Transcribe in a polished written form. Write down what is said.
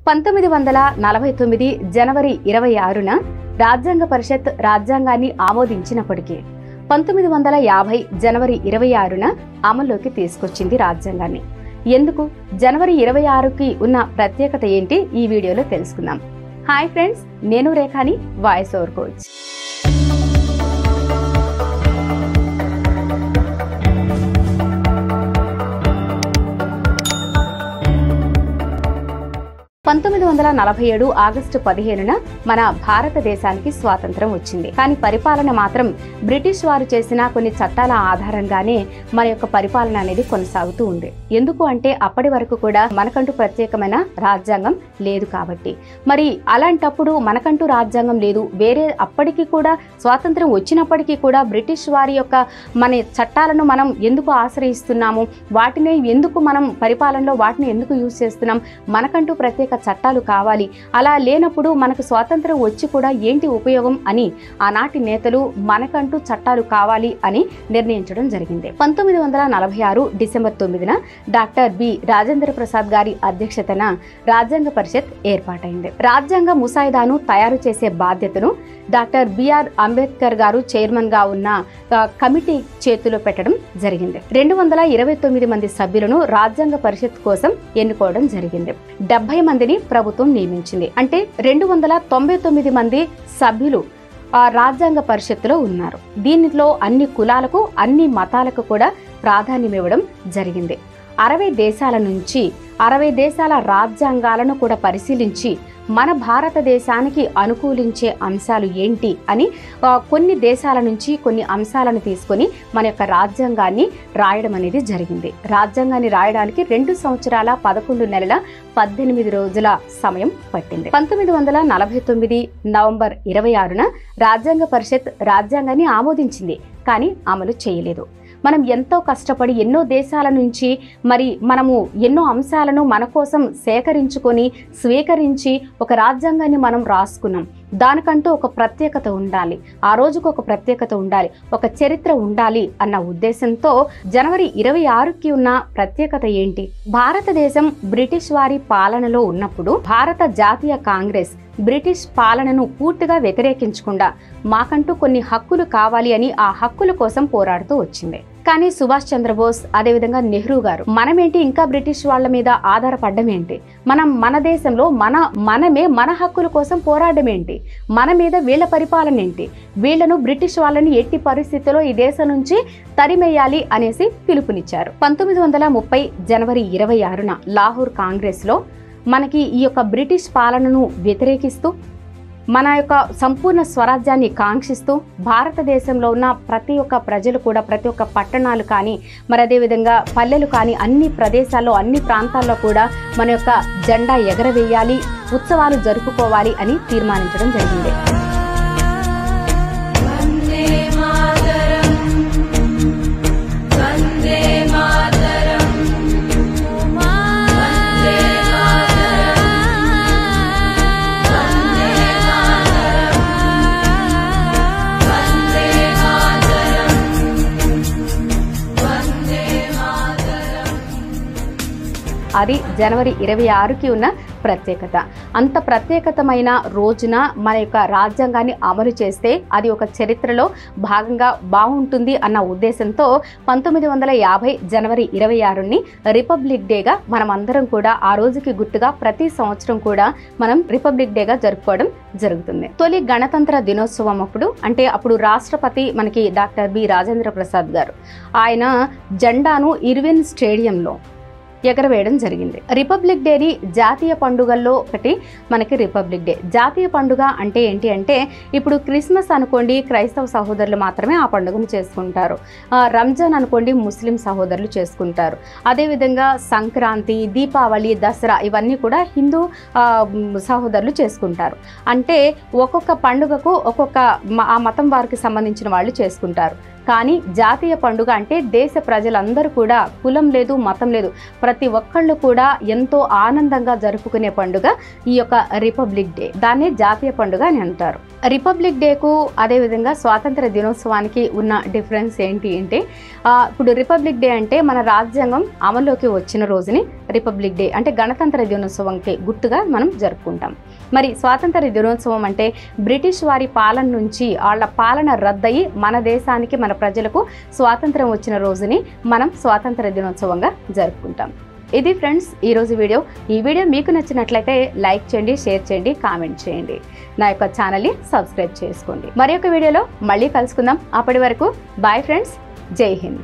1949 జనవరి 26న రాజ్యాంగ పరిషత్ రాజ్యాంగాన్ని ఆమోదించినప్పటికీ 1950 జనవరి 26న అమల్లోకి తీసుకొచ్చింది రాజ్యాంగాన్ని. ఎందుకు జనవరి 26కి ఉన్న ప్రత్యేకత ఏంటి ఈ వీడియోలో తెలుసుకుందాం. హాయ్ ఫ్రెండ్స్, నేను రేఖాని, వాయిస్ ఓవర్ కోచ్. ఆగస్టు 15న మన భారతదేశానికి స్వాతంత్రం వచ్చింది. కానీ పరిపాలన మాత్రం బ్రిటిష్ వారు చేసిన కొన్ని చట్టాల ఆధారంగానే మన యొక్క పరిపాలన అనేది కొనసాగుతూ ఉంది. ఎందుకు అంటే అప్పటి వరకు కూడా మనకంటూ ప్రత్యేకమైన రాజ్యాంగం లేదు కాబట్టి. మరి అలాంటప్పుడు మనకంటూ రాజ్యాంగం లేదు, వేరే అప్పటికి కూడా స్వాతంత్రం వచ్చినప్పటికీ కూడా బ్రిటిష్ వారి యొక్క మన చట్టాలను మనం ఎందుకు ఆశ్రయిస్తున్నాము, వాటిని ఎందుకు మనం పరిపాలనలో వాటిని ఎందుకు యూజ్ చేస్తున్నాం, మనకంటూ ప్రత్యేక చట్టాలు కావాలి. అలా లేనప్పుడు మనకు స్వాతంత్రం వచ్చి కూడా ఏంటి ఉపయోగం అని ఆనాటి నేతలు మనకంటూ చట్టాలు కావాలి అని నిర్ణయించడం జరిగింది. 1946 డిసెంబర్ 9న డాక్టర్ బి రాజేంద్ర ప్రసాద్ గారి అధ్యక్షతన రాజ్యాంగ పరిషత్ ఏర్పాటైంది. రాజ్యాంగ ముసాయిదాను తయారు చేసే బాధ్యతను డాక్టర్ బిఆర్ అంబేద్కర్ గారు చైర్మన్ గా ఉన్న కమిటీ చేతిలో పెట్టడం జరిగింది. 229 మంది సభ్యులను రాజ్యాంగ పరిషత్ కోసం ఎన్నుకోవడం జరిగింది. 70 మందిని ప్రభుత్వం నియమించింది. అంటే 299 మంది సభ్యులు రాజ్యాంగ పరిషత్తులో ఉన్నారు. దీనిలో అన్ని కులాలకు, అన్ని మతాలకు కూడా ప్రాధాన్యం ఇవ్వడం జరిగింది. 60 దేశాల రాజ్యాంగాలను కూడా పరిశీలించి మన భారతదేశానికి అనుకూలించే అంశాలు ఏంటి అని కొన్ని దేశాల నుంచి కొన్ని అంశాలను తీసుకొని మన యొక్క రాజ్యాంగాన్ని రాయడం అనేది జరిగింది. రాజ్యాంగాన్ని రాయడానికి 2 సంవత్సరాల 11 నెలల 18 రోజుల సమయం పట్టింది. 1949 నవంబర్ 26న రాజ్యాంగ పరిషత్ రాజ్యాంగాన్ని ఆమోదించింది, కానీ అమలు చేయలేదు. మనం ఎంతో కష్టపడి ఎన్నో దేశాల నుంచి మనము ఎన్నో అంశాలను మన కోసం సేకరించుకొని స్వీకరించి ఒక రాజ్యాంగాన్ని మనం రాసుకున్నాం. దానికంటూ ఒక ప్రత్యేకత ఉండాలి, ఆ రోజుకు ఒక ప్రత్యేకత ఉండాలి, ఒక చరిత్ర ఉండాలి అన్న ఉద్దేశంతో జనవరి 26కి ఉన్న ప్రత్యేకత ఏంటి? భారతదేశం బ్రిటిష్ వారి పాలనలో ఉన్నప్పుడు భారత జాతీయ కాంగ్రెస్ బ్రిటిష్ పాలనను పూర్తిగా వ్యతిరేకించకుండా మాకంటూ కొన్ని హక్కులు కావాలి అని ఆ హక్కుల కోసం పోరాడుతూ వచ్చింది. కానీ సుభాష్ చంద్రబోస్, అదేవిధంగా నెహ్రూ గారు మనమేంటి ఇంకా బ్రిటిష్ వాళ్ళ మీద ఆధారపడడం ఏంటి, మన దేశంలో మనమే మన హక్కుల కోసం పోరాడడం ఏంటి, మన మీద వీళ్ళ పరిపాలన ఏంటి, వీళ్లను బ్రిటిష్ వాళ్ళని ఎట్టి పరిస్థితుల్లో ఈ దేశం నుంచి తరిమేయాలి అనేసి పిలుపునిచ్చారు. 1930 జనవరి 26న లాహోర్ కాంగ్రెస్ లో మనకి ఈ యొక్క బ్రిటిష్ పాలనను వ్యతిరేకిస్తూ మన యొక్క సంపూర్ణ స్వరాజ్యాన్ని కాంక్షిస్తూ భారతదేశంలో ఉన్న ప్రతి ఒక్క ప్రజలు కూడా ప్రతి ఒక్క పట్టణాలు కానీ అదేవిధంగా పల్లెలు కానీ అన్ని ప్రదేశాల్లో అన్ని ప్రాంతాల్లో కూడా మన యొక్క జెండా ఎగరవేయాలి, ఉత్సవాలు జరుపుకోవాలి అని తీర్మానించడం జరిగింది. అది జనవరి 26కి ఉన్న ప్రత్యేకత. అంత ప్రత్యేకతమైన రోజున మన యొక్క రాజ్యాంగాన్ని అమలు చేస్తే అది ఒక చరిత్రలో భాగంగా బాగుంటుంది అన్న ఉద్దేశంతో 1950 జనవరి 26ని రిపబ్లిక్ డేగా మనం అందరం కూడా ఆ రోజుకి గుర్తుగా ప్రతి సంవత్సరం కూడా మనం రిపబ్లిక్ డేగా జరుపుకోవడం జరుగుతుంది. తొలి గణతంత్ర దినోత్సవం అప్పుడు రాష్ట్రపతి మనకి డాక్టర్ బి రాజేంద్ర ప్రసాద్ గారు ఆయన జెండాను ఇర్విన్ స్టేడియంలో ఎగరవేయడం జరిగింది. రిపబ్లిక్ డేని జాతీయ పండుగల్లో ఒకటి మనకి రిపబ్లిక్ డే. జాతీయ పండుగ అంటే ఏంటి అంటే ఇప్పుడు క్రిస్మస్ అనుకోండి, క్రైస్తవ సహోదరులు మాత్రమే ఆ పండుగను చేసుకుంటారు. రంజాన్ అనుకోండి, ముస్లిం సహోదరులు చేసుకుంటారు. అదేవిధంగా సంక్రాంతి, దీపావళి, దసరా ఇవన్నీ కూడా హిందూ సహోదరులు చేసుకుంటారు. అంటే ఒక్కొక్క పండుగకు ఒక్కొక్క ఆ మతం వారికి సంబంధించిన వాళ్ళు చేసుకుంటారు. కానీ జాతీయ పండుగ అంటే దేశ ప్రజలందరూ కూడా కులం లేదు, మతం లేదు, ప్రతి ఒక్కళ్ళు కూడా ఎంతో ఆనందంగా జరుపుకునే పండుగ ఈ యొక్క రిపబ్లిక్ డే. దాన్నే జాతీయ పండుగ అని అంటారు. రిపబ్లిక్ డేకు అదేవిధంగా స్వాతంత్ర దినోత్సవానికి ఉన్న డిఫరెన్స్ ఏంటి అంటే, ఇప్పుడు రిపబ్లిక్ డే అంటే మన రాజ్యాంగం అమల్లోకి వచ్చిన రోజుని రిపబ్లిక్ డే అంటే గణతంత్ర దినోత్సవంకి గుర్తుగా మనం జరుపుకుంటాం. మరి స్వాతంత్ర దినోత్సవం అంటే బ్రిటిష్ వారి పాలన నుంచి వాళ్ళ పాలన రద్దయి మన దేశానికి, మన ప్రజలకు స్వాతంత్రం వచ్చిన రోజుని మనం స్వాతంత్ర దినోత్సవంగా జరుపుకుంటాం. ఇది ఫ్రెండ్స్ ఈరోజు వీడియో. ఈ వీడియో మీకు నచ్చినట్లయితే లైక్ చేయండి, షేర్ చేయండి, కామెంట్ చేయండి. నా యొక్క ఛానల్ని సబ్స్క్రైబ్ చేసుకోండి. మరి ఒక వీడియోలో మళ్ళీ కలుసుకుందాం. అప్పటి వరకు బాయ్ ఫ్రెండ్స్. జై హింద్.